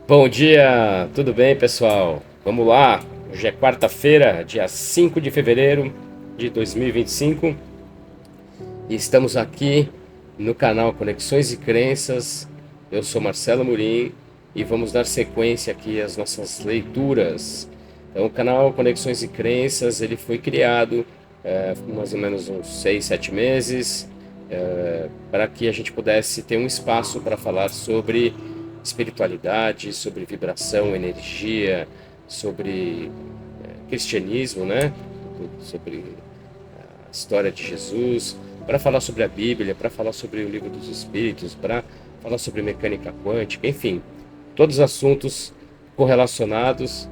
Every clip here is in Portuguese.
Bom dia, tudo bem, pessoal? Vamos lá. Hoje é quarta-feira, dia 5 de fevereiro de 2025 e 25, e estamos aqui no canal Conexões e Crenças. Eu sou Marcelo Murim e vamos dar sequência aqui às nossas leituras. Então, o canal Conexões e Crenças, ele foi criado mais ou menos uns 6, 7 meses, para que a gente pudesse ter um espaço para falar sobre espiritualidade, sobre vibração, energia, sobre cristianismo, né? Sobre a história de Jesus, para falar sobre a Bíblia, para falar sobre o livro dos Espíritos, para falar sobre mecânica quântica, enfim, todos os assuntos correlacionados,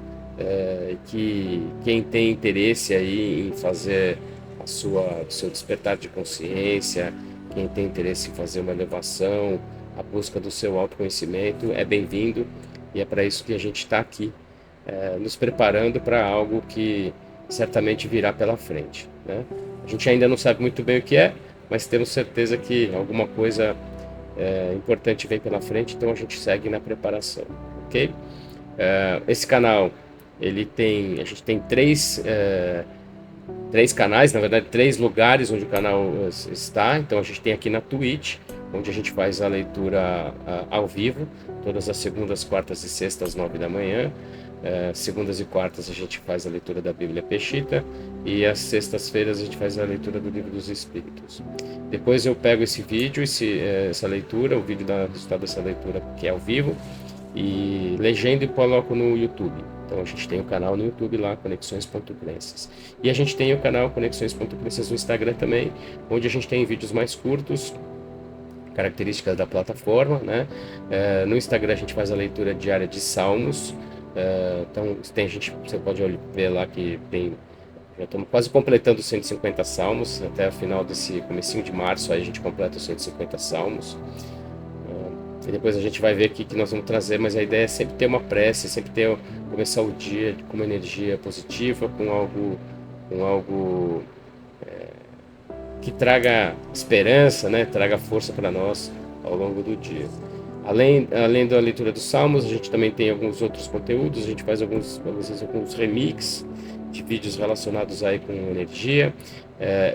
que quem tem interesse aí em fazer o seu despertar de consciência, quem tem interesse em fazer uma elevação, a busca do seu autoconhecimento, é bem-vindo, e é para isso que a gente está aqui, nos preparando para algo que certamente virá pela frente, né? A gente ainda não sabe muito bem o que é, mas temos certeza que alguma coisa importante vem pela frente, então a gente segue na preparação, ok? Esse canal, a gente tem três canais, na verdade, três lugares onde o canal está. Então a gente tem aqui na Twitch, onde a gente faz a leitura ao vivo, todas as segundas, quartas e sextas, 9 da manhã. Segundas e quartas a gente faz a leitura da Bíblia Peshita, e às sextas-feiras a gente faz a leitura do Livro dos Espíritos. Depois eu pego esse vídeo, essa leitura, o vídeo da resultado dessa leitura que é ao vivo, e legendo e coloco no YouTube. Então a gente tem o canal no YouTube lá, Conexões.crenças. E a gente tem o canal Conexões.crenças no Instagram também, onde a gente tem vídeos mais curtos, características da plataforma, né? No Instagram a gente faz a leitura diária de Salmos. Então você pode ver lá que já estamos quase completando os 150 salmos, até o final desse comecinho de março aí a gente completa os 150 salmos. E depois a gente vai ver o que nós vamos trazer, mas a ideia é sempre ter uma prece, sempre começar o dia com uma energia positiva, com algo que traga esperança, né? Traga força para nós ao longo do dia. Além da leitura dos salmos, a gente também tem alguns outros conteúdos, a gente faz alguns remixes de vídeos relacionados aí com energia.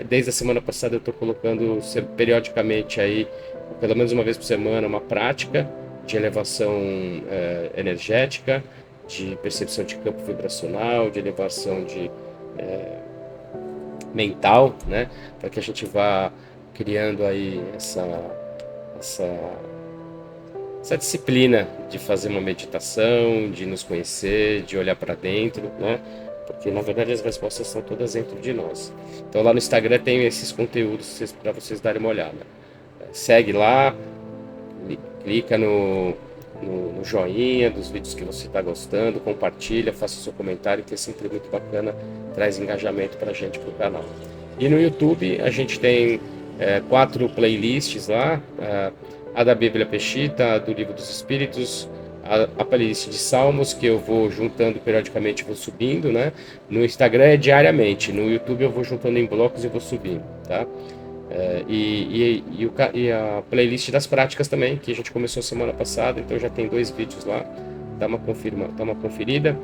Desde a semana passada eu estou colocando periodicamente aí, pelo menos uma vez por semana, uma prática de elevação energética, de percepção de campo vibracional, de elevação mental, né? Para que a gente vá criando aí essa disciplina de fazer uma meditação, de nos conhecer, de olhar para dentro, né? Porque na verdade as respostas estão todas dentro de nós. Então lá no Instagram tem esses conteúdos para vocês darem uma olhada. Segue lá, clica no joinha dos vídeos que você está gostando, compartilha, faça o seu comentário, que é sempre muito bacana, traz engajamento para a gente, para o canal. E no YouTube a gente tem 4 playlists lá, a da Bíblia Peshita, a do Livro dos Espíritos, a playlist de Salmos, que eu vou juntando periodicamente, vou subindo, né? No Instagram é diariamente, no YouTube eu vou juntando em blocos e vou subindo, tá? E a playlist das práticas também, que a gente começou semana passada, então já tem 2 vídeos lá, dá uma conferida.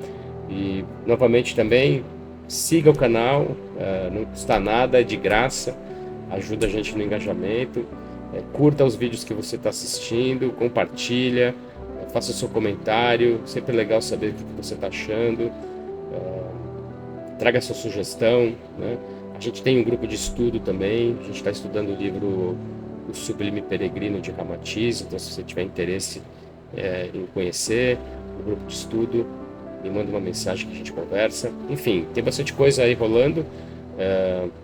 E novamente também, siga o canal, não custa nada, é de graça, ajuda a gente no engajamento. Curta os vídeos que você está assistindo, compartilha, faça o seu comentário, sempre legal saber o que você está achando, traga sua sugestão, né? A gente tem um grupo de estudo também, a gente está estudando o livro O Sublime Peregrino de Ramatiz, então se você tiver interesse em conhecer o grupo de estudo, me manda uma mensagem que a gente conversa. Enfim, tem bastante coisa aí rolando,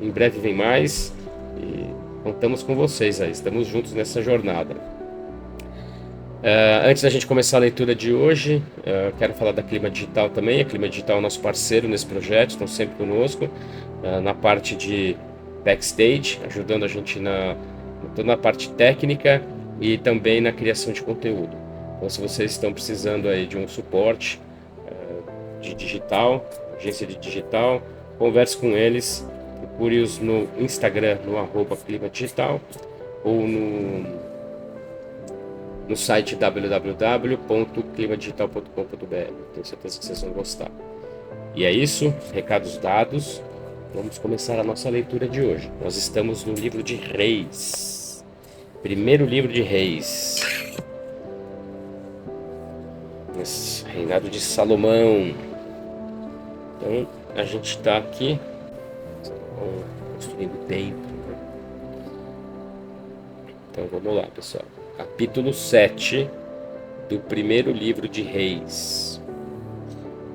em breve vem mais, e contamos com vocês aí, estamos juntos nessa jornada. Antes da gente começar a leitura de hoje, quero falar da Clima Digital também. A Clima Digital é o nosso parceiro nesse projeto, estão sempre conosco, na parte de backstage, ajudando a gente toda na parte técnica e também na criação de conteúdo. Então, se vocês estão precisando aí de um suporte de digital, agência de digital, converse com eles, procure-os no Instagram, no @Clima Digital, ou no site www.climadigital.com.br. Tenho certeza que vocês vão gostar. E é isso, recados dados. Vamos começar a nossa leitura de hoje. Nós estamos no livro de Reis. Primeiro livro de Reis. Esse reinado de Salomão. Então, a gente está aqui construindo o templo. Né? Então, vamos lá, pessoal. Capítulo 7 do primeiro livro de Reis.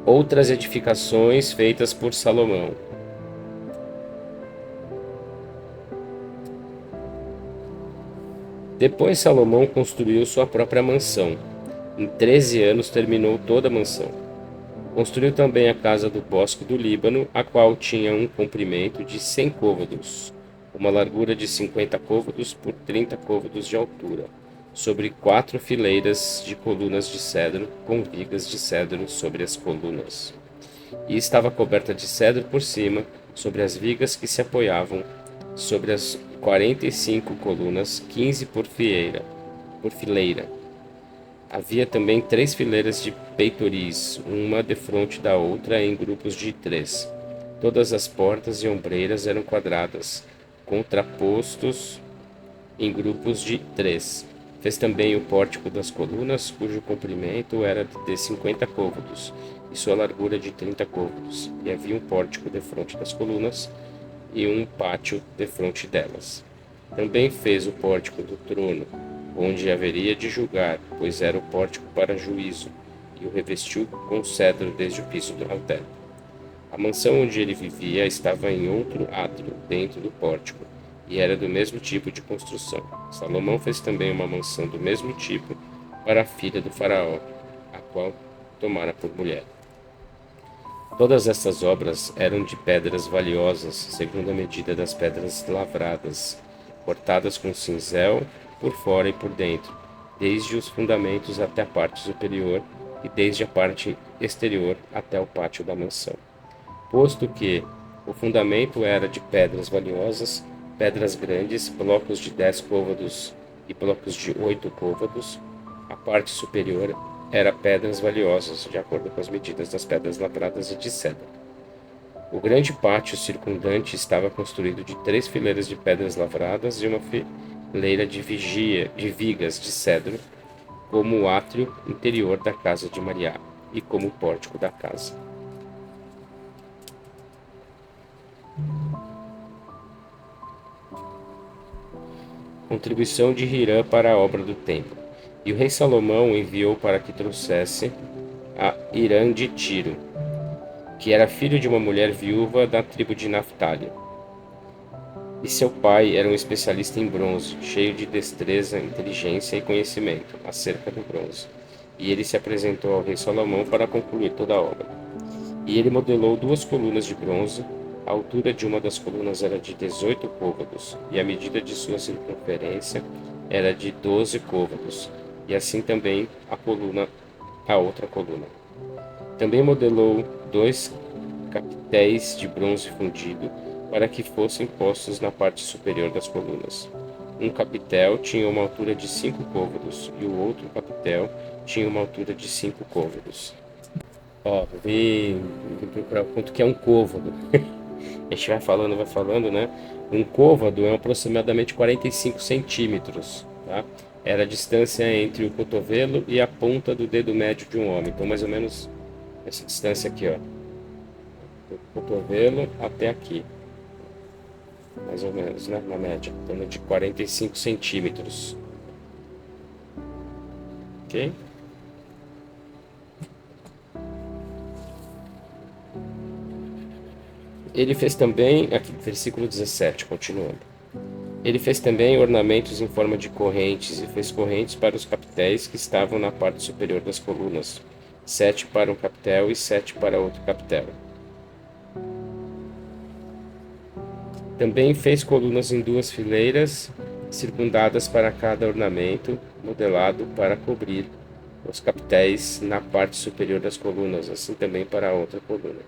Outras edificações feitas por Salomão. Depois Salomão construiu sua própria mansão. Em 13 anos terminou toda a mansão. Construiu também a casa do bosque do Líbano, a qual tinha um comprimento de 100 côvados, uma largura de 50 côvados por 30 côvados de altura, sobre 4 fileiras de colunas de cedro, com vigas de cedro sobre as colunas. E estava coberta de cedro por cima, sobre as vigas que se apoiavam sobre as 45 colunas, 15 por fileira. Havia também 3 fileiras de peitoris, uma defronte da outra em grupos de 3. Todas as portas e ombreiras eram quadradas, contrapostos em grupos de 3. Fez também o pórtico das colunas, cujo comprimento era de 50 côvados e sua largura de 30 côvados. E havia um pórtico defronte das colunas e um pátio defronte delas. Também fez o pórtico do trono, onde haveria de julgar, pois era o pórtico para juízo, e o revestiu com cedro desde o piso ao teto. A mansão onde ele vivia estava em outro átrio, dentro do pórtico, e era do mesmo tipo de construção. Salomão fez também uma mansão do mesmo tipo para a filha do faraó, a qual tomara por mulher. Todas estas obras eram de pedras valiosas, segundo a medida das pedras lavradas, cortadas com cinzel por fora e por dentro, desde os fundamentos até a parte superior e desde a parte exterior até o pátio da mansão. Posto que o fundamento era de pedras valiosas, pedras grandes, blocos de 10 côvados e blocos de 8 côvados, a parte superior era pedras valiosas, de acordo com as medidas das pedras lavradas e de cedro. O grande pátio circundante estava construído de 3 fileiras de pedras lavradas e uma fileira de vigas de cedro, como o átrio interior da casa de Mariá e como o pórtico da casa. Contribuição de Hirã para a obra do templo. E o rei Salomão enviou para que trouxesse a Hirã de Tiro, que era filho de uma mulher viúva da tribo de Naftali. E seu pai era um especialista em bronze, cheio de destreza, inteligência e conhecimento acerca do bronze. E ele se apresentou ao rei Salomão para concluir toda a obra. E ele modelou 2 colunas de bronze. A altura de uma das colunas era de 18 côvados, e a medida de sua circunferência era de 12 côvados, e assim também a outra coluna. Também modelou 2 capitéis de bronze fundido, para que fossem postos na parte superior das colunas. Um capitel tinha uma altura de 5 côvados, e o outro capitel tinha uma altura de 5 côvados. Vim procurar quanto que é um côvado. A gente vai falando, né? Um côvado é aproximadamente 45 centímetros, tá? Era a distância entre o cotovelo e a ponta do dedo médio de um homem. Então, mais ou menos essa distância aqui, ó. Do cotovelo até aqui. Mais ou menos, né? Na média. Em torno de 45 centímetros. Ok? Ele fez também, aqui, versículo 17, continuando. Ele fez também ornamentos em forma de correntes, e fez correntes para os capitéis que estavam na parte superior das colunas, 7 para um capitel e 7 para outro capitel. Também fez colunas em 2 fileiras, circundadas para cada ornamento, modelado para cobrir os capitéis na parte superior das colunas, assim também para a outra coluna.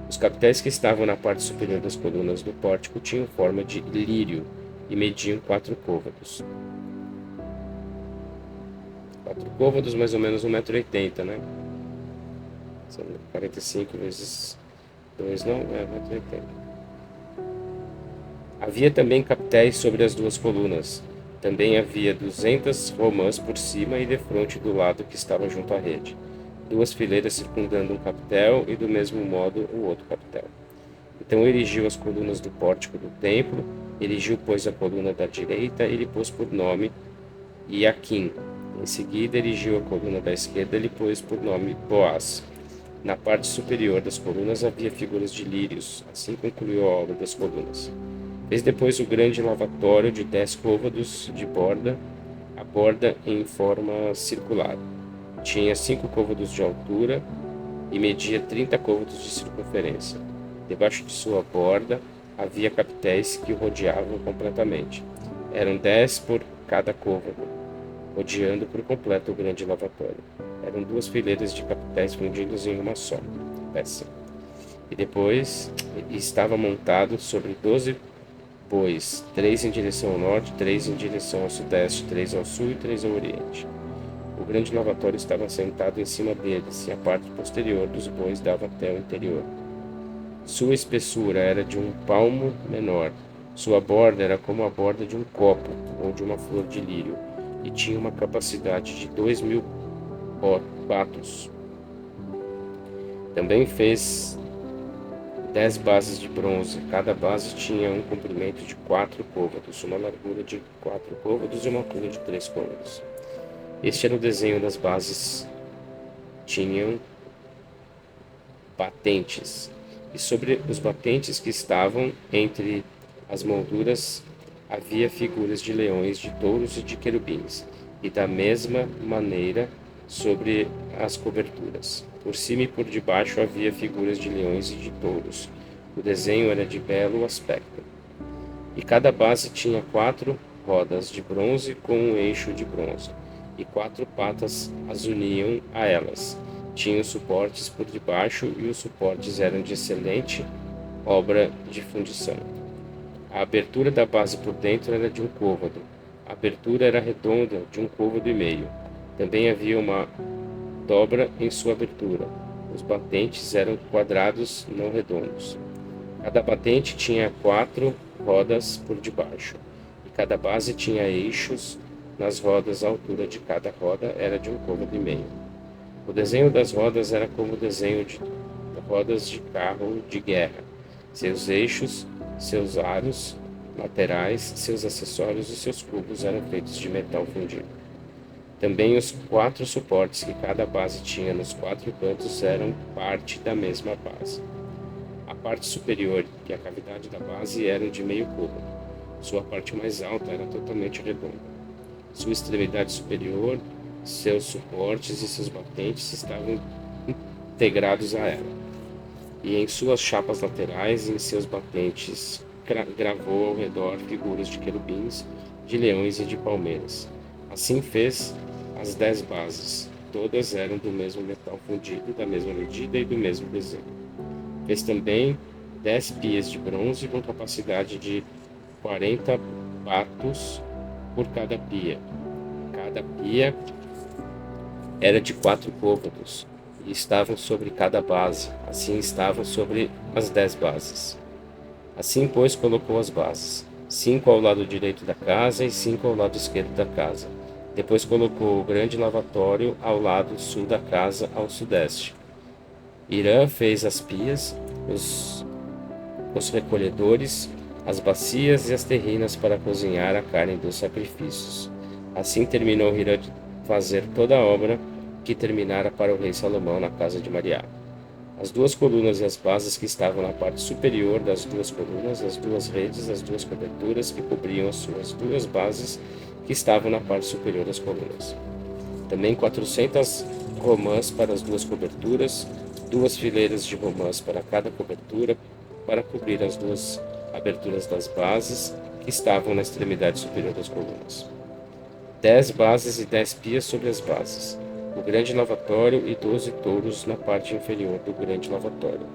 Os capitéis que estavam na parte superior das colunas do pórtico tinham forma de lírio e mediam 4 côvados. 4 côvados, mais ou menos 1,80 m, né? São 45 vezes 2, não? É 1,80 m. Havia também capitéis sobre as duas colunas. Também havia 200 romãs por cima e defronte do lado que estava junto à rede. 2 fileiras circundando um capitel e do mesmo modo o outro capitel. Então erigiu as colunas do pórtico do templo, erigiu, pois, a coluna da direita e lhe pôs por nome Iaquim. Em seguida erigiu a coluna da esquerda e lhe pôs por nome Boaz. Na parte superior das colunas havia figuras de lírios, assim concluiu a obra das colunas. Fez depois o grande lavatório de 10 côvados de borda, a borda em forma circular. Tinha 5 côvados de altura e media 30 côvados de circunferência. Debaixo de sua borda havia capitéis que o rodeavam completamente. Eram 10 por cada côvado, rodeando por completo o grande lavatório. Eram 2 fileiras de capitéis fundidos em uma só peça. E depois estava montado sobre 12 bois, 3 em direção ao norte, 3 em direção ao sudeste, 3 ao sul e 3 ao oriente. O grande lavatório estava assentado em cima deles, e a parte posterior dos bois dava até o interior. Sua espessura era de um palmo menor. Sua borda era como a borda de um copo ou de uma flor de lírio, e tinha uma capacidade de 2.000 batos. Também fez 10 bases de bronze. Cada base tinha um comprimento de 4 côvados, uma largura de 4 côvados e uma altura de 3 côvados. Este era o desenho das bases. Tinham batentes, e sobre os batentes que estavam entre as molduras havia figuras de leões, de touros e de querubins, e da mesma maneira sobre as coberturas. Por cima e por debaixo havia figuras de leões e de touros. O desenho era de belo aspecto. E cada base tinha 4 rodas de bronze com um eixo de bronze, e 4 patas as uniam a elas. Tinham suportes por debaixo, e os suportes eram de excelente obra de fundição. A abertura da base por dentro era de um côvado. A abertura era redonda, de um côvado e meio. Também havia uma dobra em sua abertura. Os batentes eram quadrados, não redondos. Cada batente tinha 4 rodas por debaixo, e cada base tinha eixos nas rodas. A altura de cada roda era de um côvado e meio. O desenho das rodas era como o desenho de rodas de carro de guerra. Seus eixos, seus aros laterais, seus acessórios e seus cubos eram feitos de metal fundido. Também os 4 suportes que cada base tinha nos 4 cantos eram parte da mesma base. A parte superior e a cavidade da base eram de meio côvado. Sua parte mais alta era totalmente redonda. Sua extremidade superior, seus suportes e seus batentes estavam integrados a ela. E em suas chapas laterais e em seus batentes gravou ao redor figuras de querubins, de leões e de palmeiras. Assim fez as 10 bases. Todas eram do mesmo metal fundido, da mesma medida e do mesmo desenho. Fez também 10 pias de bronze com capacidade de 40 batos por cada pia. Cada pia era de 4 côvados, e estavam sobre cada base. Assim estavam sobre as 10 bases. Assim, pois, colocou as bases, 5 ao lado direito da casa e 5 ao lado esquerdo da casa. Depois colocou o grande lavatório ao lado sul da casa, ao sudeste. Irã fez as pias, os recolhedores, as bacias e as terrinas para cozinhar a carne dos sacrifícios. Assim terminou Irã de fazer toda a obra que terminara para o rei Salomão na casa de Mariá. As 2 colunas e as bases que estavam na parte superior das 2 colunas, as 2 redes, as 2 coberturas que cobriam as suas 2 bases que estavam na parte superior das colunas. Também 400 romãs para as 2 coberturas, 2 fileiras de romãs para cada cobertura, para cobrir as 2 aberturas das bases que estavam na extremidade superior das colunas. 10 bases e 10 pias sobre as bases. O grande lavatório e 12 touros na parte inferior do grande lavatório.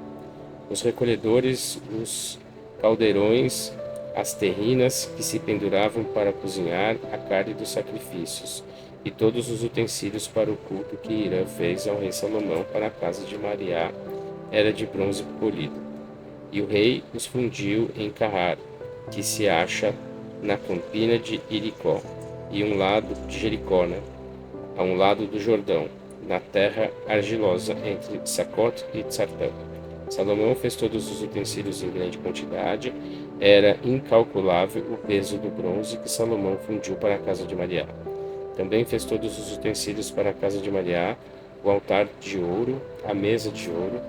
Os recolhedores, os caldeirões, as terrinas que se penduravam para cozinhar a carne dos sacrifícios, e todos os utensílios para o culto que Irã fez ao rei Salomão para a casa de Mariá era de bronze polido. E o rei os fundiu em Carrar, que se acha na campina de Jericó, e um lado de Jericó, a um lado do Jordão, na terra argilosa entre Sacot e Tzartã. Salomão fez todos os utensílios em grande quantidade. Era incalculável o peso do bronze que Salomão fundiu para a casa de Mariá. Também fez todos os utensílios para a casa de Mariá, o altar de ouro, a mesa de ouro,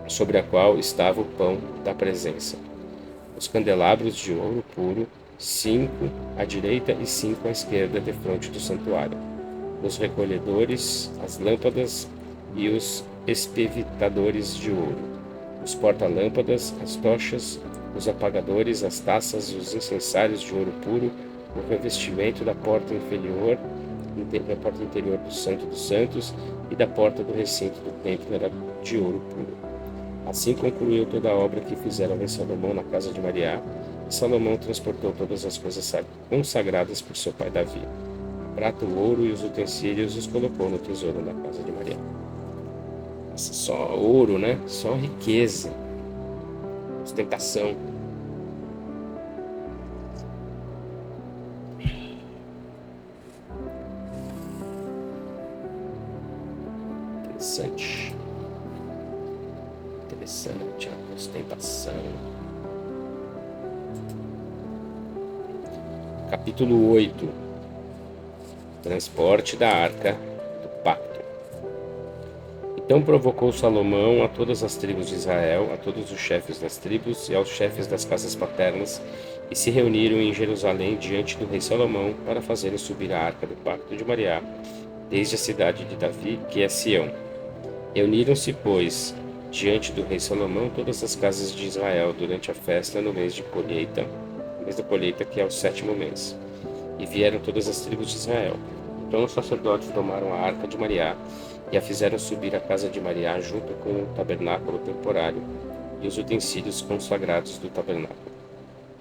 sobre a qual estava o pão da presença, os candelabros de ouro puro, 5 à direita e 5 à esquerda defronte do santuário, os recolhedores, as lâmpadas e os espevitadores de ouro, os porta-lâmpadas, as tochas, os apagadores, as taças, os incensários de ouro puro, o revestimento da porta inferior, da porta interior do Santo dos Santos e da porta do recinto do templo era de ouro puro. Assim concluiu toda a obra que fizeram em Salomão na casa de Mariá, e Salomão transportou todas as coisas consagradas por seu pai Davi. O prato, o ouro e os utensílios os colocou no tesouro na casa de Mariá. Só ouro, né? Só riqueza, ostentação. Interessante. Interessante a ostentação. Capítulo 8. Transporte da Arca do Pacto. Então provocou Salomão a todas as tribos de Israel, a todos os chefes das tribos e aos chefes das casas paternas, e se reuniram em Jerusalém diante do rei Salomão para fazerem subir a Arca do Pacto de Mariá, desde a cidade de Davi, que é Sião. Reuniram-se, pois, diante do rei Salomão todas as casas de Israel durante a festa no mês da colheita, que é o 7º mês. E vieram todas as tribos de Israel. Então os sacerdotes tomaram a Arca de Mariá e a fizeram subir à casa de Mariá junto com o tabernáculo temporário e os utensílios consagrados do tabernáculo.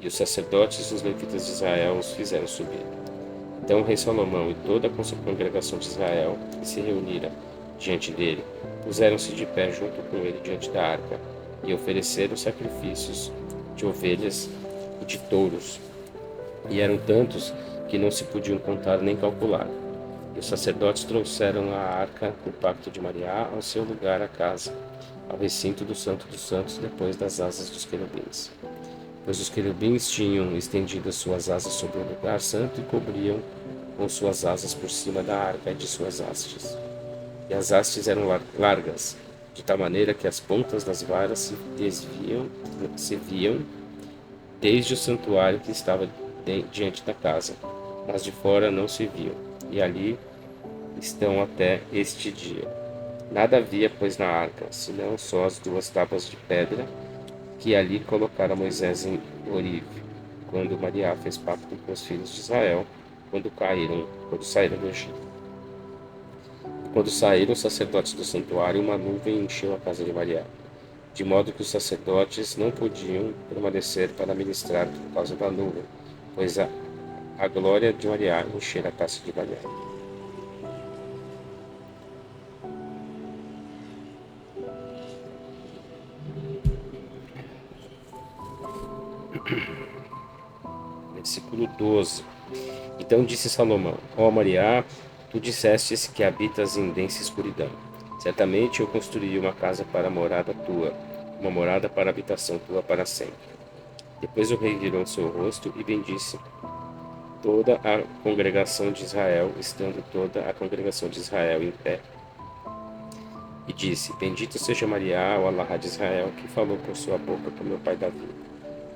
E os sacerdotes e os levitas de Israel os fizeram subir. Então o rei Salomão e toda a congregação de Israel, que se reuniram diante dele, puseram-se de pé junto com ele diante da arca e ofereceram sacrifícios de ovelhas e de touros. E eram tantos que não se podiam contar nem calcular. E os sacerdotes trouxeram a arca do pacto de Mariá ao seu lugar à casa, ao recinto do Santo dos Santos, depois das asas dos querubins. Pois os querubins tinham estendido as suas asas sobre o lugar santo e cobriam com suas asas por cima da arca e de suas hastes. E as hastes eram largas, de tal maneira que as pontas das varas se viam desde o santuário que estava diante da casa, mas de fora não se viam, e ali estão até este dia. Nada havia, pois, na arca, senão só as 2 tábuas de pedra que ali colocara Moisés em Orive, quando Mariá fez pacto com os filhos de Israel, quando saíram do Egito. Quando saíram os sacerdotes do santuário, uma nuvem encheu a casa de Mariá, de modo que os sacerdotes não podiam permanecer para ministrar por causa da nuvem, pois a glória de Mariá enchera a casa de Mariá. Versículo 12. Então disse Salomão: Ó Mariá, tu dissestes que habitas em densa escuridão. Certamente eu construí uma casa para a morada tua, uma morada para a habitação tua para sempre. Depois o rei virou seu rosto e bendisse toda a congregação de Israel, estando toda a congregação de Israel em pé. E disse: Bendito seja Mariá, o Alahá de Israel, que falou por sua boca com meu pai Davi,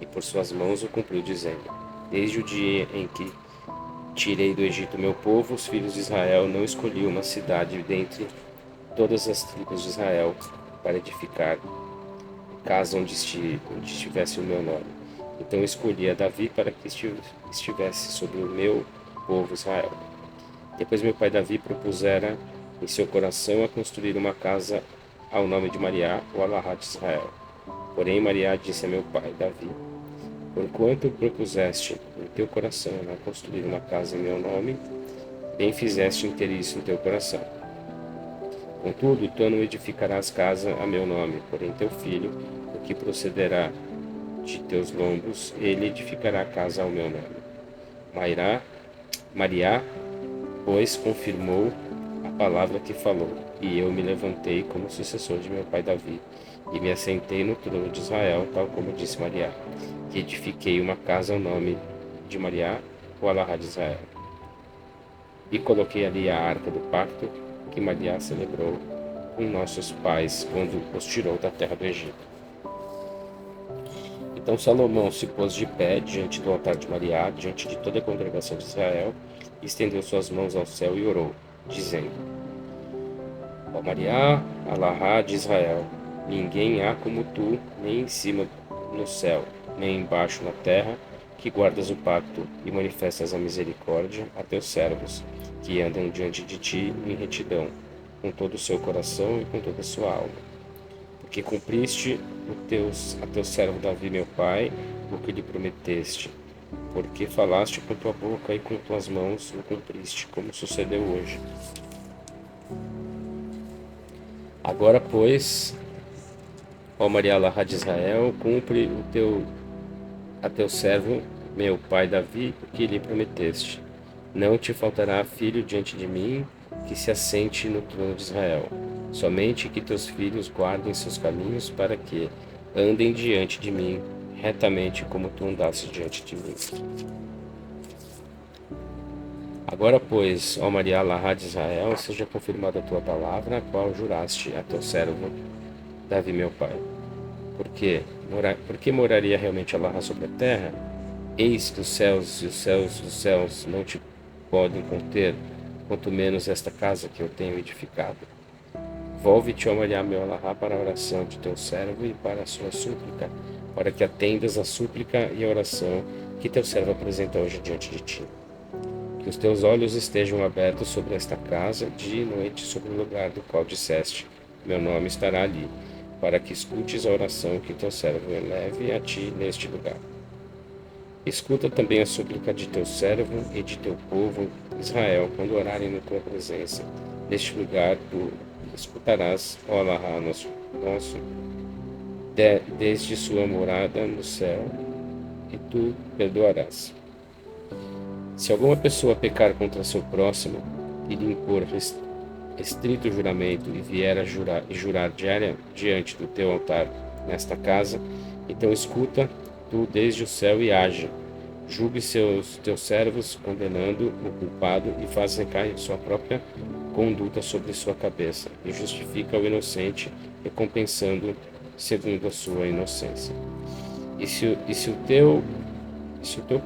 e por suas mãos o cumpriu, dizendo: Desde o dia em que tirei do Egito meu povo, os filhos de Israel, não escolhi uma cidade dentre todas as tribos de Israel para edificar casa onde estivesse o meu nome. Então escolhi a Davi para que estivesse sobre o meu povo Israel. Depois meu pai Davi propusera em seu coração a construir uma casa ao nome de Mariá, o Alahá de Israel. Porém Mariá disse a meu pai Davi: Porquanto propuseste em teu coração a construir uma casa em meu nome, bem fizeste em ter isso em teu coração. Contudo, tu não edificarás casa a meu nome, porém teu filho, o que procederá de teus lombos, ele edificará casa ao meu nome. Maria, pois, confirmou a palavra que falou, e eu me levantei como sucessor de meu pai Davi, e me assentei no trono de Israel, tal como disse Maria, que edifiquei uma casa ao nome de Maria, o Alahá de Israel. E coloquei ali a arca do pacto, que Maria celebrou com nossos pais quando os tirou da terra do Egito. Então Salomão se pôs de pé diante do altar de Maria, diante de toda a congregação de Israel, e estendeu suas mãos ao céu e orou, dizendo: Ó Maria, Alahá de Israel, ninguém há como tu, nem em cima no céu, nem embaixo na terra, que guardas o pacto e manifestas a misericórdia a teus servos, que andam diante de ti em retidão, com todo o seu coração e com toda a sua alma. Porque cumpriste a teu servo Davi, meu pai, o que lhe prometeste. Porque falaste com tua boca e com tuas mãos o cumpriste, como sucedeu hoje. Agora, pois, ó Maria Alahá de Israel, cumpre a teu servo, meu pai Davi, o que lhe prometeste. Não te faltará filho diante de mim, que se assente no trono de Israel. Somente que teus filhos guardem seus caminhos, para que andem diante de mim retamente, como tu andaste diante de mim. Agora, pois, ó Maria Alahá de Israel, seja confirmada a tua palavra, a qual juraste a teu servo Davi, meu pai. Porque moraria realmente Alahá sobre a terra? Eis que os céus e os céus dos céus não te podem conter, quanto menos esta casa que eu tenho edificado. Volve-te, ó Maria, meu Alahá, para a oração de teu servo e para a sua súplica, para que atendas a súplica e a oração que teu servo apresenta hoje diante de ti. Que os teus olhos estejam abertos sobre esta casa, dia e noite, sobre o lugar do qual disseste, meu nome estará ali, para que escutes a oração que teu servo eleve a ti neste lugar. Escuta também a súplica de teu servo e de teu povo, Israel, quando orarem na tua presença. Neste lugar tu escutarás, ó Alahá, nosso, desde sua morada no céu, e tu perdoarás. Se alguma pessoa pecar contra seu próximo e lhe impor estrito juramento e vier a jurar diante do teu altar nesta casa, então escuta tu desde o céu e age. Julgue teus servos, condenando o culpado, e faz recair sua própria conduta sobre sua cabeça, e justifica o inocente, recompensando segundo a sua inocência. E se o teu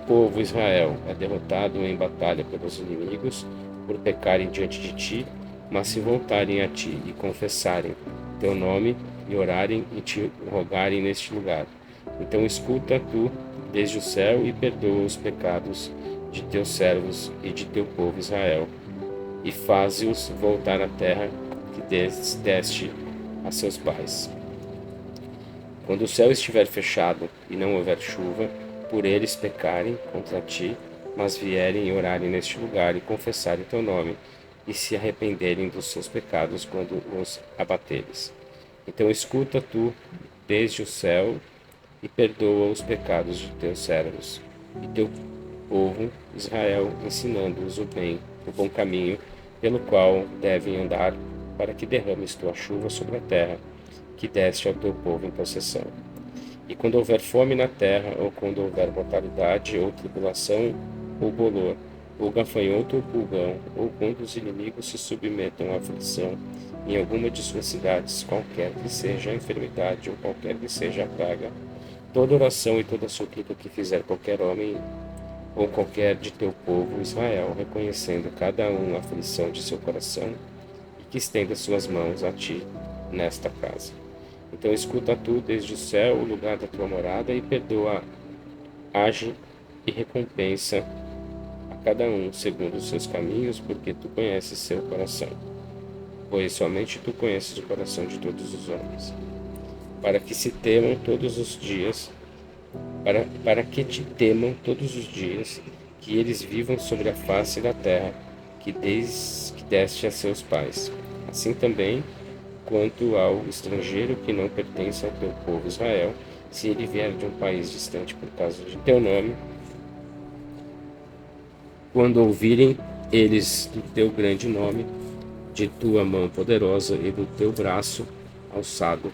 povo Israel é derrotado em batalha pelos inimigos, por pecarem diante de ti, mas se voltarem a ti e confessarem teu nome, e orarem e te rogarem neste lugar, então escuta tu desde o céu e perdoa os pecados de teus servos e de teu povo Israel, e faze-os voltar à terra que deste a seus pais. Quando o céu estiver fechado e não houver chuva, por eles pecarem contra ti, mas vierem e orarem neste lugar e confessarem teu nome, e se arrependerem dos seus pecados quando os abateres. Então escuta tu desde o céu e perdoa os pecados de teus servos e teu povo Israel, ensinando-os o bom caminho pelo qual devem andar, para que derrames tua chuva sobre a terra que deste ao teu povo em possessão. E quando houver fome na terra, ou quando houver mortalidade, ou tribulação, ou bolor, ou gafanhoto, ou pulgão, ou quando os inimigos se submetam à aflição em alguma de suas cidades, qualquer que seja a enfermidade, ou qualquer que seja a praga, toda oração e toda súplica que fizer qualquer homem ou qualquer de teu povo Israel, reconhecendo cada um a aflição de seu coração, e que estenda suas mãos a ti nesta casa. Então escuta tu desde o céu o lugar da tua morada, e perdoa, age e recompensa a cada um segundo os seus caminhos, porque tu conheces seu coração. Pois somente tu conheces o coração de todos os homens, para que se temam todos os dias, para que te temam todos os dias, que eles vivam sobre a face da terra, que deste a seus pais. Assim também, quanto ao estrangeiro que não pertence ao teu povo Israel, se ele vier de um país distante por causa de teu nome, quando ouvirem eles do teu grande nome, de tua mão poderosa e do teu braço alçado,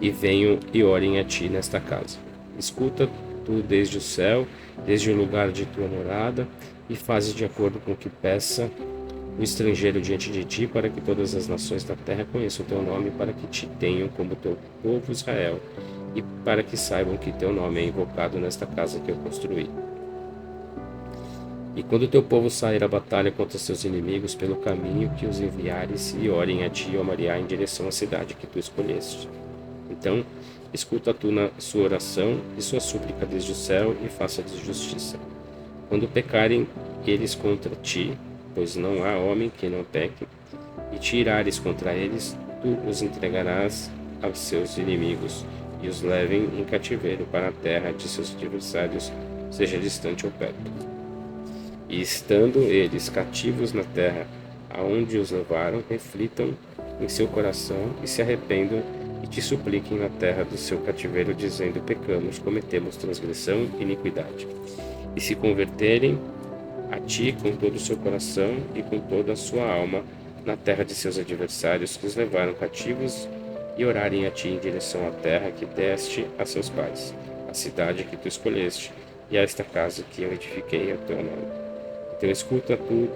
e venham e orem a ti nesta casa. Escuta tu desde o céu, desde o lugar de tua morada, e faze de acordo com o que peça o estrangeiro diante de ti, para que todas as nações da terra conheçam o teu nome, para que te tenham como teu povo Israel, e para que saibam que teu nome é invocado nesta casa que eu construí. E quando teu povo sair à batalha contra seus inimigos pelo caminho que os enviares, e orem a ti, ó Maria, em direção à cidade que tu escolheste. Então, escuta tu na sua oração e sua súplica desde o céu, e faça-lhes justiça. Quando pecarem eles contra ti, pois não há homem que não peque, e te irares contra eles, tu os entregarás aos seus inimigos, e os levem em cativeiro para a terra de seus adversários, seja distante ou perto. E estando eles cativos na terra aonde os levaram, reflitam em seu coração e se arrependam e te supliquem na terra do seu cativeiro, dizendo: pecamos, cometemos transgressão e iniquidade. E se converterem a ti com todo o seu coração e com toda a sua alma na terra de seus adversários que os levaram cativos, e orarem a ti em direção à terra que deste a seus pais, a cidade que tu escolheste, e a esta casa que eu edifiquei ao teu nome. Então escuta tu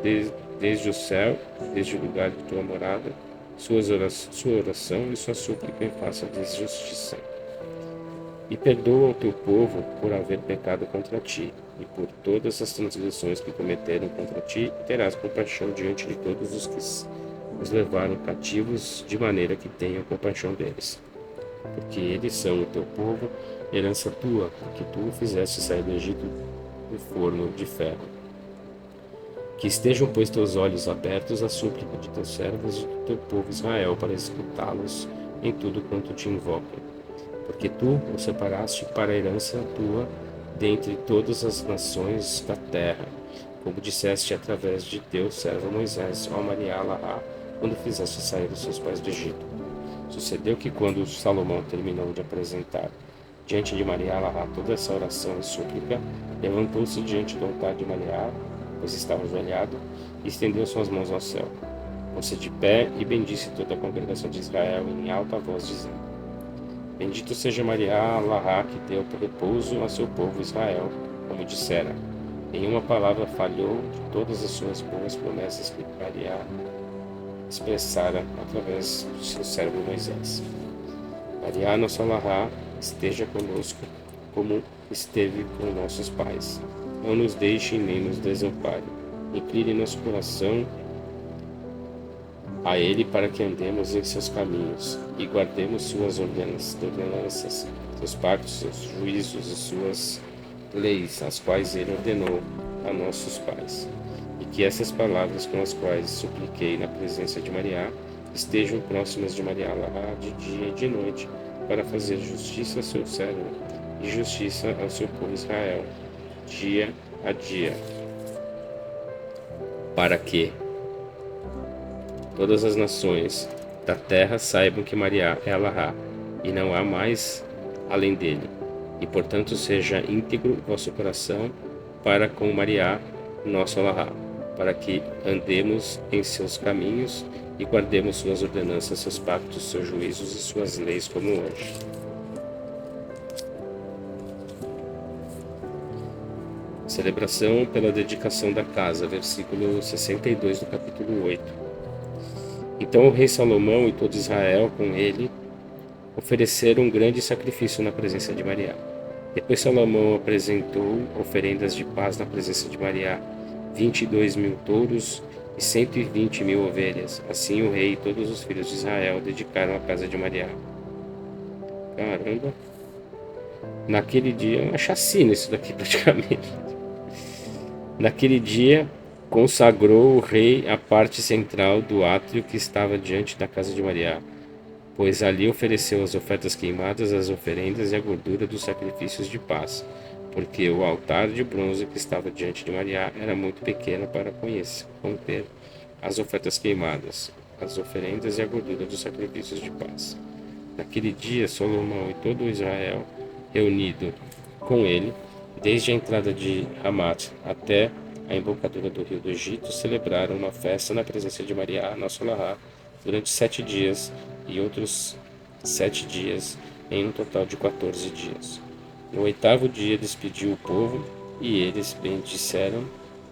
desde o céu, desde o lugar de tua morada, sua oração e sua súplica, e faça-lhes justiça. E perdoa o teu povo por haver pecado contra ti, e por todas as transgressões que cometeram contra ti, e terás compaixão diante de todos os que os levaram cativos, de maneira que tenham compaixão deles. Porque eles são o teu povo, herança tua, que tu o fizeste sair do Egito do forno de ferro. Que estejam, pois, teus olhos abertos à súplica de teus servos e do teu povo Israel, para escutá-los em tudo quanto te invocam. Porque tu o separaste para a herança tua dentre todas as nações da terra, como disseste através de teu servo Moisés, ó Maria Lahá, quando fizeste sair os seus pais do Egito. Sucedeu que, quando Salomão terminou de apresentar diante de Maria Lahá toda essa oração e súplica, levantou-se diante do altar de Maria, pois estava ajoelhado, e estendeu suas mãos ao céu. Pôs-se de pé e bendisse toda a congregação de Israel em alta voz, dizendo: Bendito seja Maria Lahá, que deu por repouso a seu povo Israel, como dissera. Nenhuma palavra falhou de todas as suas boas promessas que Maria expressara através do seu servo Moisés. Maria, nossa Lahá, esteja conosco, como esteve com nossos pais. Não nos deixe nem nos desampare. Incline nosso coração a Ele, para que andemos em seus caminhos e guardemos suas ordenanças, seus pactos, seus juízos e suas leis, as quais Ele ordenou a nossos pais. E que essas palavras com as quais supliquei na presença de Maria estejam próximas de Maria Lahá de dia e de noite, para fazer justiça ao seu servo e justiça ao seu povo Israel, dia a dia, para que todas as nações da terra saibam que Maria é Lahá, e não há mais além dele, e portanto seja íntegro vosso coração para com Maria, nosso Lahá, para que andemos em seus caminhos e guardemos suas ordenanças, seus pactos, seus juízos e suas leis como hoje. Celebração pela dedicação da casa, versículo 62 do capítulo 8. Então o rei Salomão e todo Israel com ele ofereceram um grande sacrifício na presença de Maria. Depois Salomão apresentou oferendas de paz na presença de Maria, 22.000 touros e 120.000 ovelhas. Assim o rei e todos os filhos de Israel dedicaram a casa de Maria. Caramba! Naquele dia, uma chacina isso daqui praticamente. Naquele dia, consagrou o rei a parte central do átrio que estava diante da casa de Maria, pois ali ofereceu as ofertas queimadas, as oferendas e a gordura dos sacrifícios de paz. porque o altar de bronze que estava diante de Maria era muito pequeno para conter as ofertas queimadas, as oferendas e a gordura dos sacrifícios de paz. Naquele dia, Salomão e todo Israel, reunido com ele, desde a entrada de Hamat até a embocadura do rio do Egito, celebraram uma festa na presença de Maria, nosso Lahá, durante 7 dias e outros 7 dias, em um total de 14 dias. No 8º dia despediu o povo, e eles bendisseram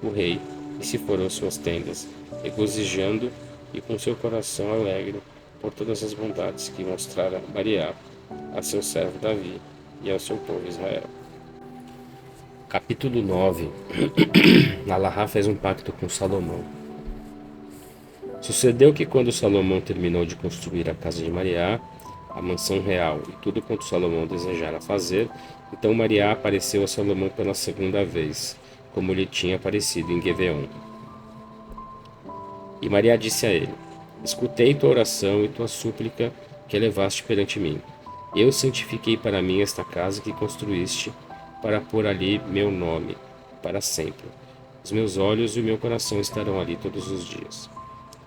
o rei, e se foram às suas tendas, regozijando e com seu coração alegre por todas as bondades que mostrara Maria a seu servo Davi e ao seu povo Israel. Capítulo 9. Alahá fez um pacto com Salomão. Sucedeu que quando Salomão terminou de construir a casa de Maria, a mansão real e tudo quanto Salomão desejara fazer, então Maria apareceu a Salomão pela segunda vez, como lhe tinha aparecido em Gibeon. E Maria disse a ele: Escutei tua oração e tua súplica que elevaste perante mim. Eu santifiquei para mim esta casa que construíste, para pôr ali meu nome, para sempre. Os meus olhos e o meu coração estarão ali todos os dias.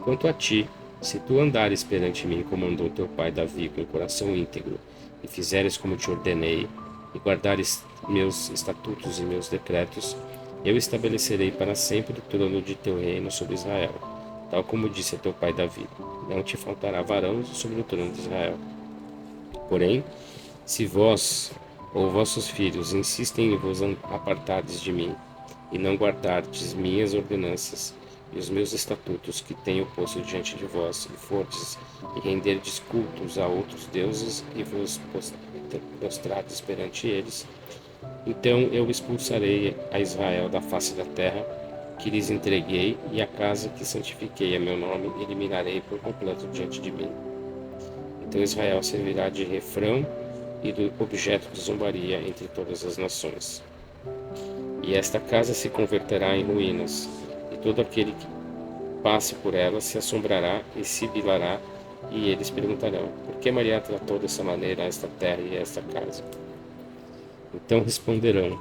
Quanto a ti, se tu andares perante mim como andou teu pai Davi com o coração íntegro, e fizeres como te ordenei, e guardares meus estatutos e meus decretos, eu estabelecerei para sempre o trono de teu reino sobre Israel, tal como disse a teu pai Davi. Não te faltará varão sobre o trono de Israel. Porém, se vós ou vossos filhos insistem em vos apartardes de mim, e não guardardes minhas ordenanças, e os meus estatutos que tenho posto diante de vós, e fordes, e renderdes cultos a outros deuses, e vos prostrardes perante eles, então eu expulsarei a Israel da face da terra, que lhes entreguei, e a casa que santifiquei a meu nome eliminarei por completo diante de mim. Então Israel servirá de refrão e do objeto de zombaria entre todas as nações. E esta casa se converterá em ruínas, e todo aquele que passe por ela se assombrará e sibilará, e eles perguntarão: por que Maria tratou dessa maneira esta terra e esta casa? Então responderão: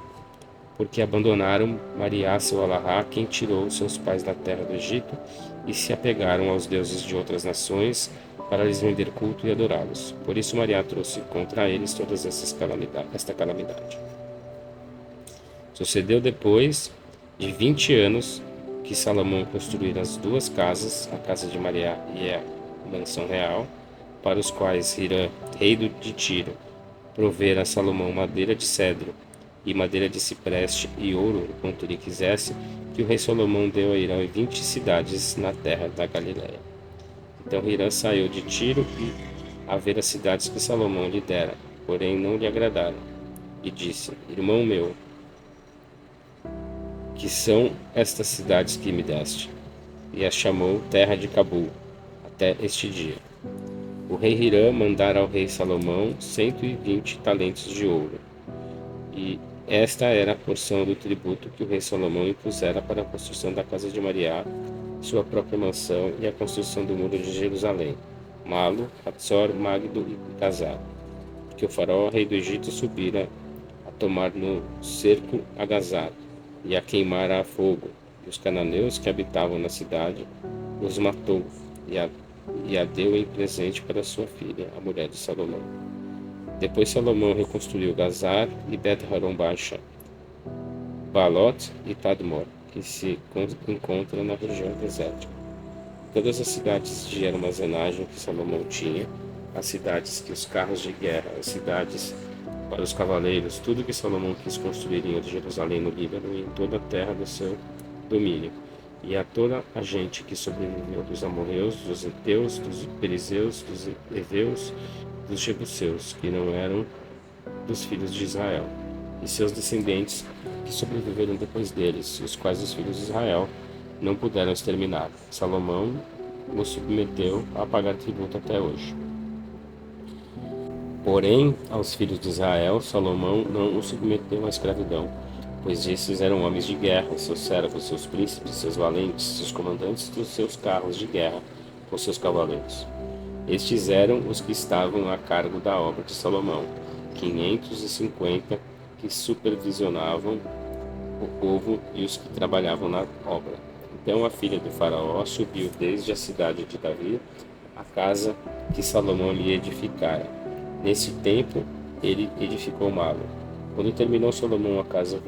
porque abandonaram Maria, seu Alahá, quem tirou seus pais da terra do Egito, e se apegaram aos deuses de outras nações para lhes render culto e adorá-los. Por isso Maria trouxe contra eles todas esta calamidade. Sucedeu depois de 20 anos que Salomão construíra as duas casas, a casa de Maria e a mansão real, para os quais Hirã, rei de Tiro, provera a Salomão madeira de cedro e madeira de cipreste e ouro, quanto lhe quisesse, que o rei Salomão deu a Hirã 20 cidades na terra da Galiléia. Então Hirã saiu de Tiro e a ver as cidades que Salomão lhe dera, porém não lhe agradaram, e disse: Irmão meu, que são estas cidades que me deste? E as chamou terra de Cabul, até este dia. O rei Hirã mandara ao rei Salomão 120 talentos de ouro, e esta era a porção do tributo que o rei Salomão impusera para a construção da casa de Maria, sua própria mansão, e a construção do muro de Jerusalém, Malo, Hatzor, Magdo e Gazar, porque o faraó, rei do Egito, subira a tomar no cerco a Gazar e a queimar a fogo, e os cananeus que habitavam na cidade os matou e a deu em presente para sua filha, a mulher de Salomão. Depois Salomão reconstruiu Gazar e Bet-Haron Baixa, Balot e Tadmor, que se encontram na região desértica. Todas as cidades de armazenagem que Salomão tinha, as cidades que os carros de guerra, as cidades para os cavaleiros, tudo que Salomão quis construir em Jerusalém, no Líbano e em toda a terra do seu domínio, e a toda a gente que sobreviveu dos amorreus, dos heteus, dos perizeus, dos heveus, dos jebuseus, que não eram dos filhos de Israel, e seus descendentes que sobreviveram depois deles, os quais os filhos de Israel não puderam exterminar. Salomão os submeteu a pagar tributo até hoje. Porém, aos filhos de Israel, Salomão não os submeteu à escravidão, pois esses eram homens de guerra, seus servos, seus príncipes, seus valentes, seus comandantes dos seus carros de guerra com seus cavaleiros. Estes eram os que estavam a cargo da obra de Salomão, 550 que supervisionavam o povo e os que trabalhavam na obra. Então a filha do faraó subiu desde a cidade de Davi à casa que Salomão lhe edificara. Nesse tempo ele edificou Malo. Quando terminou Salomão a casa,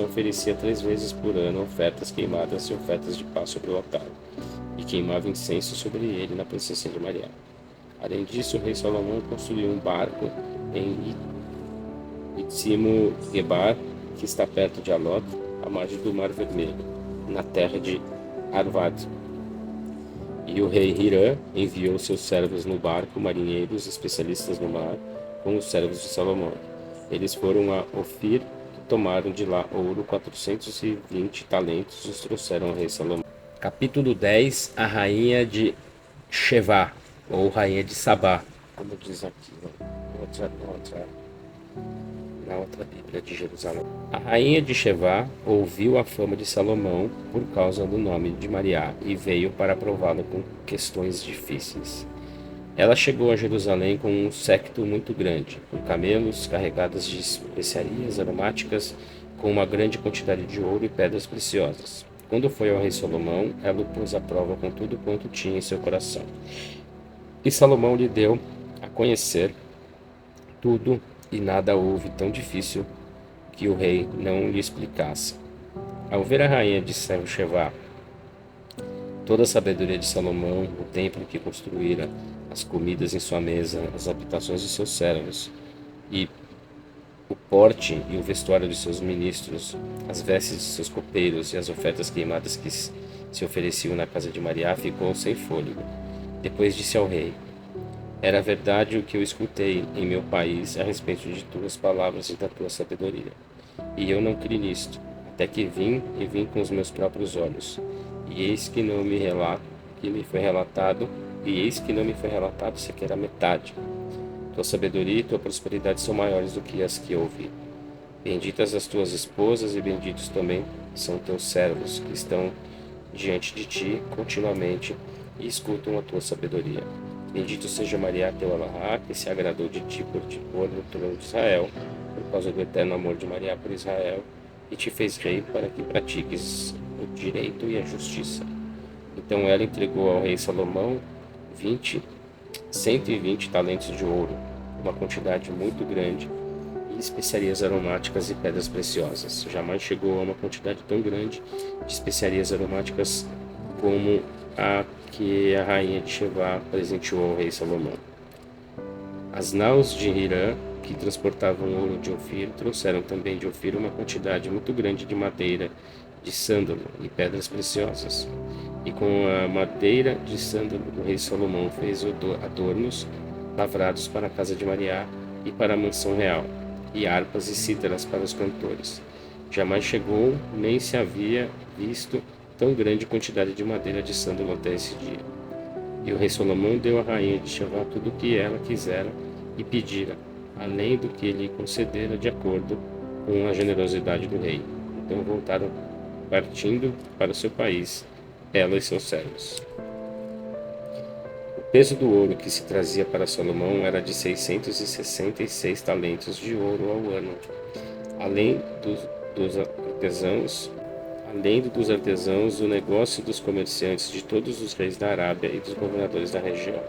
oferecia 3 vezes por ano ofertas queimadas e ofertas de paz sobre o altar, e queimava incenso sobre ele na presença de Maria. Além disso, o rei Salomão construiu um barco em Itzimo-Gebar, que está perto de Alot, à margem do Mar Vermelho, na terra de Arvad. E o rei Hirã enviou seus servos no barco, marinheiros especialistas no mar, com os servos de Salomão. Eles foram a Ofir e tomaram de lá ouro 420 talentos e os trouxeram ao rei Salomão. Capítulo 10. A rainha de Shevá, ou rainha de Sabá, como diz aqui na outra Bíblia de Jerusalém. A rainha de Shevá ouviu a fama de Salomão por causa do nome de Maria e veio para prová-lo com questões difíceis. Ela chegou a Jerusalém com um séquito muito grande, com camelos carregados de especiarias aromáticas, com uma grande quantidade de ouro e pedras preciosas. Quando foi ao rei Salomão, ela o pôs à prova com tudo quanto tinha em seu coração. E Salomão lhe deu a conhecer tudo, e nada houve tão difícil que o rei não lhe explicasse. Ao ver a rainha de Shevá, toda a sabedoria de Salomão, o templo que construíra, as comidas em sua mesa, as habitações de seus servos, e o porte e o vestuário de seus ministros, as vestes de seus copeiros e as ofertas queimadas que se ofereciam na casa de Maria, ficou sem fôlego. Depois disse ao rei: era verdade o que eu escutei em meu país a respeito de tuas palavras e da tua sabedoria. E eu não criei nisto, até que vim com os meus próprios olhos. E eis que não me foi relatado sequer a metade. Tua sabedoria e tua prosperidade são maiores do que as que eu ouvi. Benditas as tuas esposas e benditos também são teus servos, que estão diante de ti continuamente e escutam a tua sabedoria. Bendito seja Maria, teu Alahá, que se agradou de ti por te pôr no trono de Israel, por causa do eterno amor de Maria por Israel, e te fez rei para que pratiques o direito e a justiça. Então ela entregou ao rei Salomão 120 talentos de ouro, uma quantidade muito grande, e especiarias aromáticas e pedras preciosas. Jamais chegou a uma quantidade tão grande de especiarias aromáticas como a que a rainha de Shevá presenteou ao rei Salomão. As naus de Hirã, que transportavam ouro de Ofir, trouxeram também de Ofir uma quantidade muito grande de madeira de sândalo e pedras preciosas. E com a madeira de sândalo, o rei Salomão fez adornos lavrados para a casa de Maria e para a mansão real, e harpas e cítaras para os cantores. Jamais chegou, nem se havia visto tão grande quantidade de madeira de sândalo até esse dia. E o rei Salomão deu à rainha de Shevá tudo o que ela quisera e pedira, além do que lhe concedera de acordo com a generosidade do rei. Então voltaram partindo para o seu país, ela e seus servos. O peso do ouro que se trazia para Salomão era de 666 talentos de ouro ao ano, além dos artesãos, o negócio dos comerciantes de todos os reis da Arábia e dos governadores da região.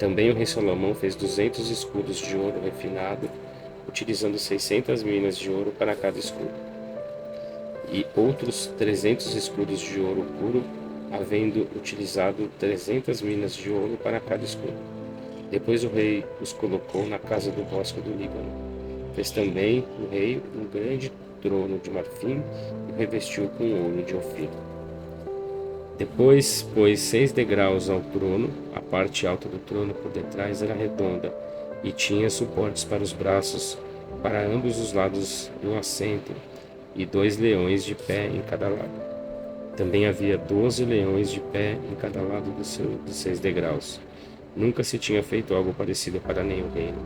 Também o rei Salomão fez 200 escudos de ouro refinado, utilizando 600 minas de ouro para cada escudo, e outros 300 escudos de ouro puro, havendo utilizado 300 minas de ouro para cada escudo. Depois o rei os colocou na casa do bosque do Líbano. Fez também o rei um grande trono de marfim e o revestiu com ouro de Ofir. Depois pôs 6 degraus ao trono. A parte alta do trono por detrás era redonda e tinha suportes para os braços, para ambos os lados do assento, e 2 leões de pé em cada lado. Também havia 12 leões de pé em cada lado dos 6 degraus. Nunca se tinha feito algo parecido para nenhum reino.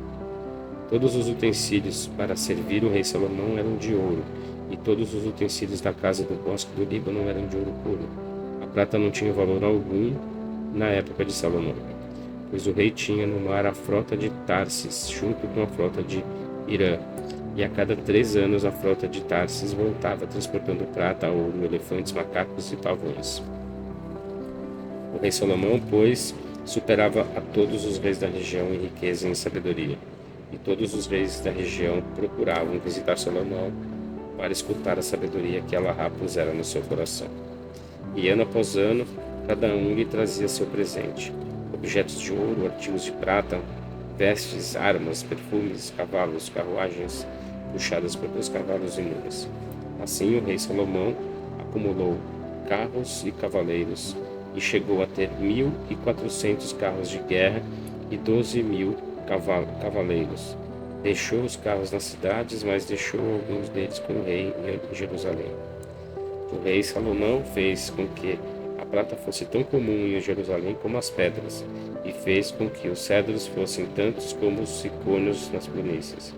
Todos os utensílios para servir o rei Salomão eram de ouro, e todos os utensílios da casa do bosque do Líbano eram de ouro puro. A prata não tinha valor algum na época de Salomão, pois o rei tinha no mar a frota de Tarsis, junto com a frota de Irã. E a cada 3 anos a frota de Tarsis voltava, transportando prata, ouro, elefantes, macacos e pavões. O rei Salomão, pois, superava a todos os reis da região em riqueza e em sabedoria. E todos os reis da região procuravam visitar Salomão para escutar a sabedoria que Allah pusera no seu coração. E ano após ano, cada um lhe trazia seu presente: objetos de ouro, artigos de prata, vestes, armas, perfumes, cavalos, carruagens puxadas por 2 cavalos e mulas. Assim o rei Salomão acumulou carros e cavaleiros e chegou a ter 1.400 carros de guerra e 12.000 cavaleiros. Deixou os carros nas cidades, mas deixou alguns deles com o rei em Jerusalém. O rei Salomão fez com que a prata fosse tão comum em Jerusalém como as pedras, e fez com que os cedros fossem tantos como os sicômoros nas planícies.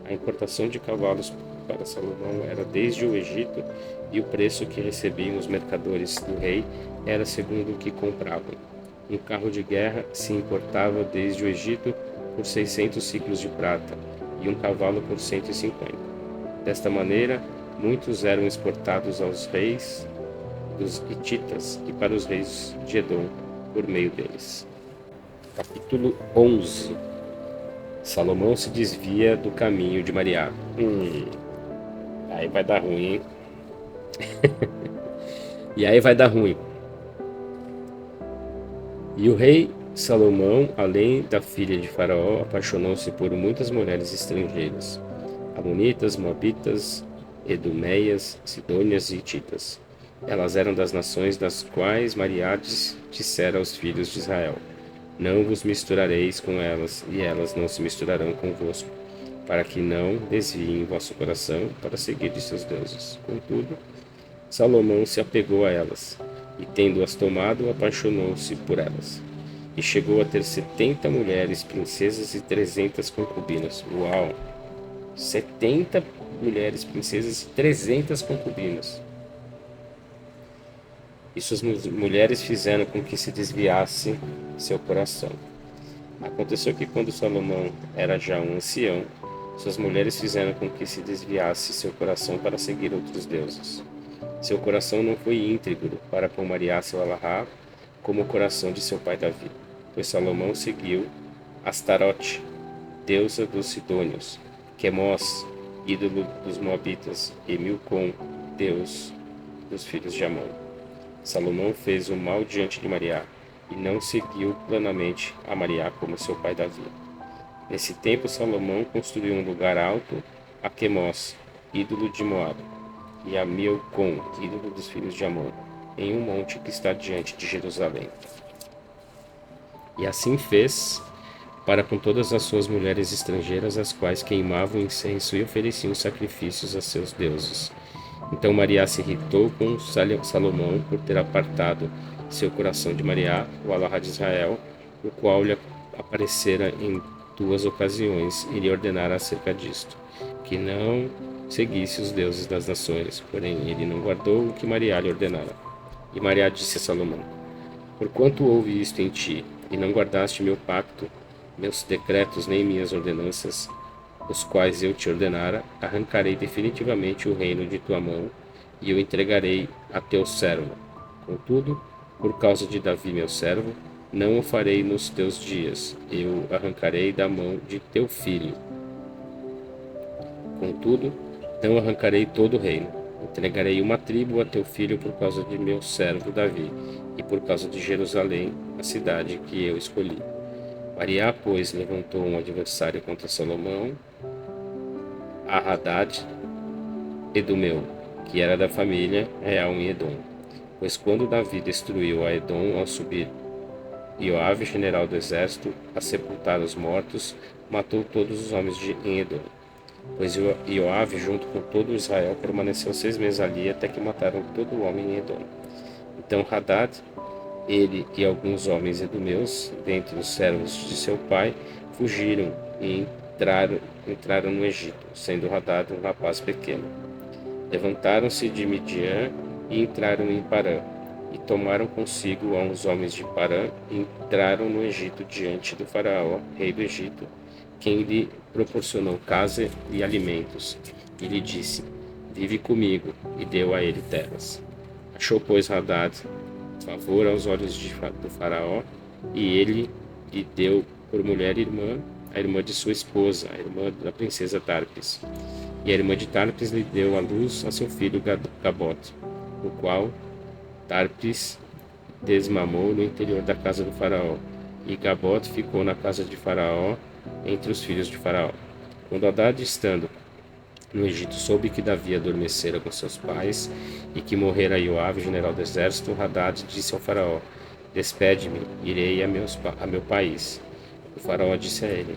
A importação de cavalos para Salomão era desde o Egito, e o preço que recebiam os mercadores do rei era segundo o que compravam. Um carro de guerra se importava desde o Egito por 600 ciclos de prata, e um cavalo por 150. Desta maneira, muitos eram exportados aos reis dos Hititas e para os reis de Edom por meio deles. Capítulo 11. Salomão se desvia do caminho de Mariá. Aí vai dar ruim, hein? E aí vai dar ruim. E o rei Salomão, além da filha de Faraó, apaixonou-se por muitas mulheres estrangeiras: amonitas, moabitas, edomeias, sidônias e hititas. Elas eram das nações das quais Mariá dissera aos filhos de Israel: não vos misturareis com elas, e elas não se misturarão convosco, para que não desviem vosso coração para seguir de seus deuses. Contudo, Salomão se apegou a elas, e tendo-as tomado, apaixonou-se por elas. E chegou a ter 70 mulheres, princesas e 300 concubinas. Uau! 70 mulheres, princesas e 300 concubinas. E suas mulheres fizeram com que se desviasse seu coração. Aconteceu que quando Salomão era já um ancião, suas mulheres fizeram com que se desviasse seu coração para seguir outros deuses. Seu coração não foi íntegro para com Mariá, seu Alahá, como o coração de seu pai Davi, pois Salomão seguiu Astarote, deusa dos Sidônios, Quemós, ídolo dos Moabitas, e Milcom, deus dos filhos de Amon. Salomão fez o mal diante de Mariá, e não seguiu plenamente a Mariá como seu pai Davi. Nesse tempo, Salomão construiu um lugar alto a Quemós, ídolo de Moabe, e a Milcom, ídolo dos filhos de Amon, em um monte que está diante de Jerusalém. E assim fez para com todas as suas mulheres estrangeiras, as quais queimavam incenso e ofereciam sacrifícios a seus deuses. Então Mariá se irritou com Salomão por ter apartado seu coração de Mariá, o Alahá de Israel, o qual lhe aparecera em 2 ocasiões, e lhe ordenara acerca disto, que não seguisse os deuses das nações. Porém ele não guardou o que Mariá lhe ordenara. E Mariá disse a Salomão: porquanto houve isto em ti, e não guardaste meu pacto, meus decretos nem minhas ordenanças, os quais eu te ordenara, arrancarei definitivamente o reino de tua mão, e o entregarei a teu servo. Contudo, por causa de Davi meu servo, não o farei nos teus dias, eu arrancarei da mão de teu filho. Contudo, não arrancarei todo o reino, entregarei uma tribo a teu filho por causa de meu servo Davi, e por causa de Jerusalém, a cidade que eu escolhi. Mariá, pois, levantou um adversário contra Salomão, a Hadad, Edomeu, que era da família real em Edom. Pois quando Davi destruiu a Edom ao subir Ioave, general do exército, a sepultar os mortos, matou todos os homens em Edom. Pois Ioave, junto com todo Israel, permaneceu 6 meses ali, até que mataram todo o homem em Edom. Então Hadad, ele e alguns homens edomeus, dentre os servos de seu pai, fugiram e entraram no Egito, sendo Hadad um rapaz pequeno. Levantaram-se de Midian e entraram em Parã, E tomaram consigo a uns homens de Parã e entraram no Egito diante do faraó, rei do Egito, quem lhe proporcionou casa e alimentos, e lhe disse: Vive comigo, e deu a ele terras. Achou, pois, Hadad favor aos olhos do faraó, e ele lhe deu por mulher a irmã de sua esposa, a irmã da princesa Tarpis. E a irmã de Tarpis lhe deu à luz a seu filho Gabote, o qual Tarpis desmamou no interior da casa do faraó, e Gabote ficou na casa de faraó entre os filhos de faraó. Quando Hadad, estando no Egito, soube que Davi adormecera com seus pais e que morrera Joabe, general do exército, Hadad disse ao faraó: Despede-me, irei a meu país. O faraó disse a ele: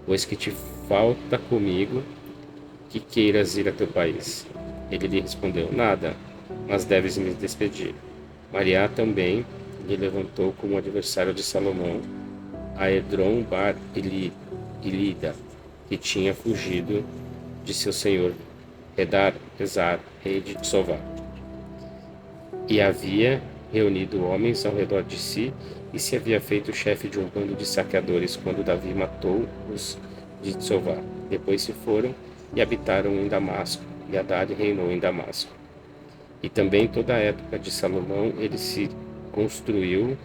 Pois que te falta comigo, que queiras ir a teu país? Ele lhe respondeu: Nada, mas deves me despedir. Mariá também lhe levantou como adversário de Salomão a Edrom bar Elida, que tinha fugido de seu senhor Esar, rei de Tsová, e havia reunido homens ao redor de si, e se havia feito chefe de um bando de saqueadores quando Davi matou os de Tsová. Depois se foram e habitaram em Damasco, e Hadad reinou em Damasco. E também toda a época de Salomão ele se constituiu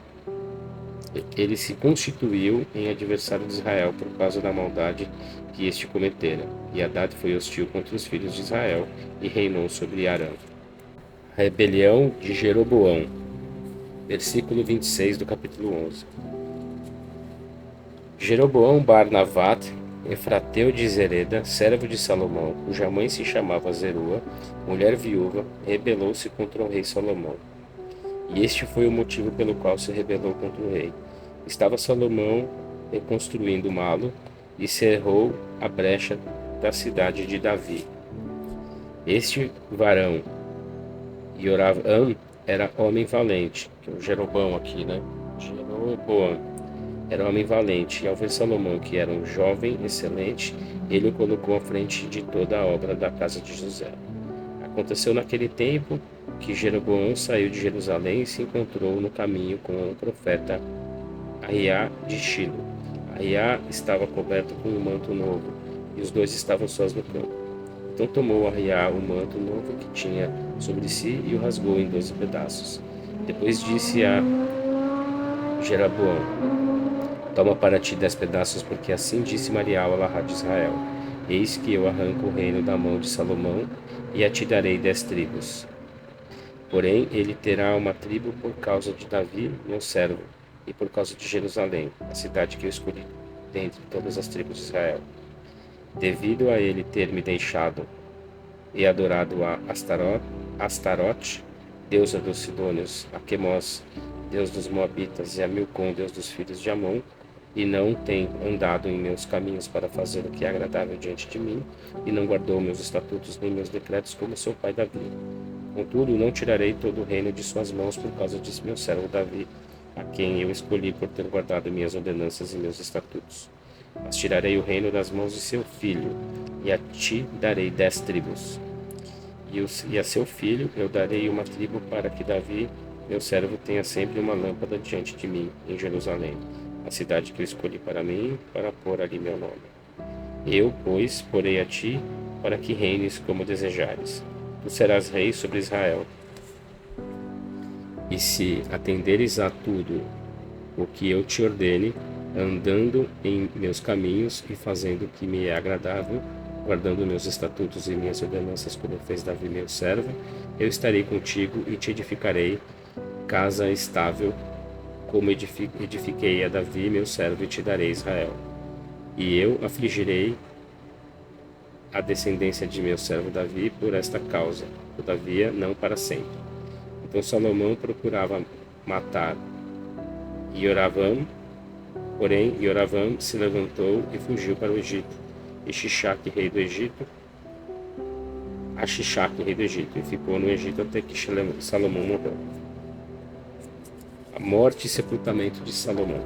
em adversário de Israel por causa da maldade que este cometera. E Hadad foi hostil contra os filhos de Israel e reinou sobre Arã. A rebelião de Jeroboão. Versículo 26 do capítulo 11. Jeroboão bar Navat, efrateu de Zereda, servo de Salomão, cuja mãe se chamava Zerua, mulher viúva, rebelou-se contra o rei Salomão. E este foi o motivo pelo qual se rebelou contra o rei. Estava Salomão reconstruindo Malo e cerrou a brecha da cidade de Davi. Este varão, Ioraam, era homem valente, que é o Jeroboão aqui, né? Jeroboão era homem valente, e ao ver Salomão, que era um jovem excelente, ele o colocou à frente de toda a obra da casa de José. Aconteceu naquele tempo que Jeroboão saiu de Jerusalém e se encontrou no caminho com o profeta Ahiá de Shilo. Ahiá estava coberto com um manto novo, e os dois estavam sós no campo. Então tomou Ahiá o manto novo que tinha sobre si e o rasgou em 12 pedaços. Depois disse a Jeroboão: Toma para ti 10 pedaços, porque assim disse Marial, Alahá de Israel: Eis que eu arranco o reino da mão de Salomão, e a ti darei 10 tribos. Porém, ele terá uma tribo por causa de Davi, meu servo, e por causa de Jerusalém, a cidade que eu escolhi dentre todas as tribos de Israel. Devido a ele ter me deixado e adorado a Astarote, deusa dos Sidônios, a Quemós, deus dos Moabitas, e a Milcom, deus dos filhos de Amon, e não tem andado em meus caminhos para fazer o que é agradável diante de mim, e não guardou meus estatutos nem meus decretos como seu pai Davi. Contudo, não tirarei todo o reino de suas mãos por causa de meu servo Davi, a quem eu escolhi por ter guardado minhas ordenanças e meus estatutos. Mas tirarei o reino das mãos de seu filho, e a ti darei 10 tribos. E a seu filho eu darei uma tribo, para que Davi, meu servo, tenha sempre uma lâmpada diante de mim, em Jerusalém, a cidade que eu escolhi para mim, para pôr ali meu nome. Eu, pois, porei a ti, para que reines como desejares. Tu serás rei sobre Israel. E se atenderes a tudo o que eu te ordene, andando em meus caminhos e fazendo o que me é agradável, guardando meus estatutos e minhas ordenanças, como fez Davi meu servo, eu estarei contigo e te edificarei casa estável, como edifiquei a Davi meu servo, e te darei Israel. E eu afligirei a descendência de meu servo Davi por esta causa, todavia não para sempre. Então Salomão procurava matar Ioravam, porém Ioravam se levantou e fugiu para o Egito, a Shishak, rei do Egito, e ficou no Egito até que Salomão morreu. A morte e sepultamento de Salomão.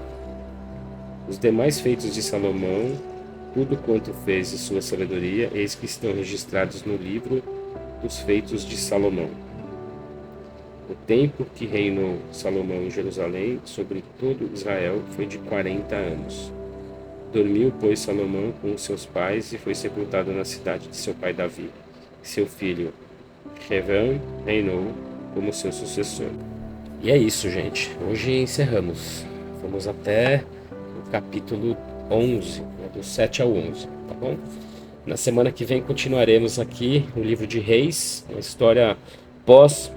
Os demais feitos de Salomão, tudo quanto fez de sua sabedoria, eis que estão registrados no livro dos feitos de Salomão. O tempo que reinou Salomão em Jerusalém sobre todo Israel foi de 40 anos. Dormiu, pois, Salomão com os seus pais e foi sepultado na cidade de seu pai Davi. Seu filho Revam reinou como seu sucessor. E é isso, gente. Hoje encerramos. Vamos até o capítulo 11, do 7 ao 11, tá bom? Na semana que vem continuaremos aqui o livro de Reis, uma história pós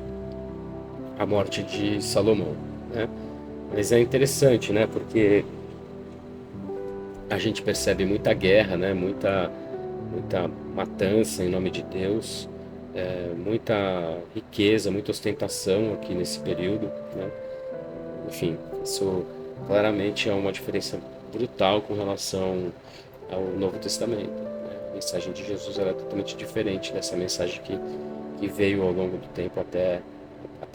a morte de Salomão, né? Mas é interessante, né? Porque a gente percebe muita guerra, né? Muita matança em nome de Deus, muita riqueza, muita ostentação aqui nesse período, né? Enfim, isso claramente é uma diferença brutal com relação ao Novo Testamento, né? A mensagem de Jesus era totalmente diferente dessa mensagem que veio ao longo do tempo até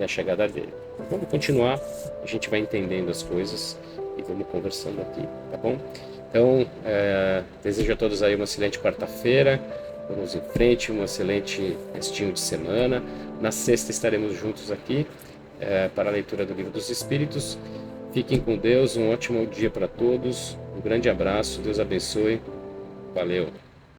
a chegada dele. Vamos continuar, a gente vai entendendo as coisas e vamos conversando aqui, tá bom? Então, desejo a todos aí uma excelente quarta-feira, vamos em frente, um excelente restinho de semana. Na sexta estaremos juntos aqui para a leitura do Livro dos Espíritos. Fiquem com Deus, um ótimo dia para todos, um grande abraço, Deus abençoe, valeu!